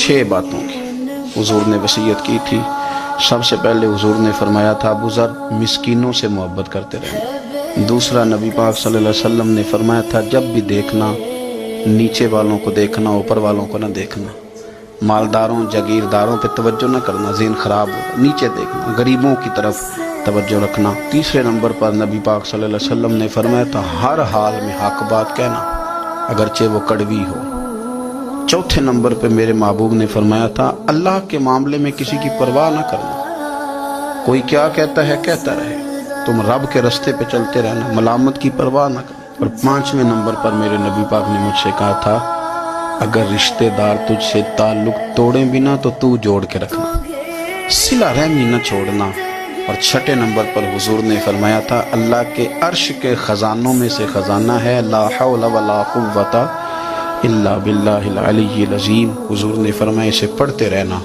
6 باتوں کی حضور نے وصیت کی تھی۔ سب سے پہلے حضور نے فرمایا تھا ابو ذر مسکینوں سے محبت کرتے رہنا۔ دوسرا نبی پاک صلی اللہ علیہ وسلم نے فرمایا تھا جب بھی دیکھنا نیچے والوں کو دیکھنا، اوپر والوں کو نہ دیکھنا، مالداروں جاگیرداروں پہ توجہ نہ کرنا، ذہن خراب ہوگا، نیچے دیکھنا، غریبوں کی طرف توجہ رکھنا۔ تیسرے نمبر پر نبی پاک صلی اللہ علیہ وسلم نے فرمایا تھا ہر حال میں حق بات کہنا اگرچہ وہ کڑوی ہو۔ چوتھے نمبر پہ میرے محبوب نے فرمایا تھا اللہ کے معاملے میں کسی کی پرواہ نہ کرنا، کوئی کیا کہتا ہے کہتا رہے، تم رب کے رستے پہ چلتے رہنا، ملامت کی پرواہ نہ کرنا۔ اور 5ویں نمبر پر میرے نبی پاک نے مجھ سے کہا تھا اگر رشتہ دار تجھ سے تعلق توڑیں بھی نہ تو جوڑ کے رکھنا، صلہ رحمی نہ چھوڑنا۔ اور 6 نمبر پر حضور نے فرمایا تھا اللہ کے عرش کے خزانوں میں سے خزانہ ہے لا حول ولا قوت الا باللہ العلی العظیم۔ حضور نے فرمایا اسے پڑھتے رہنا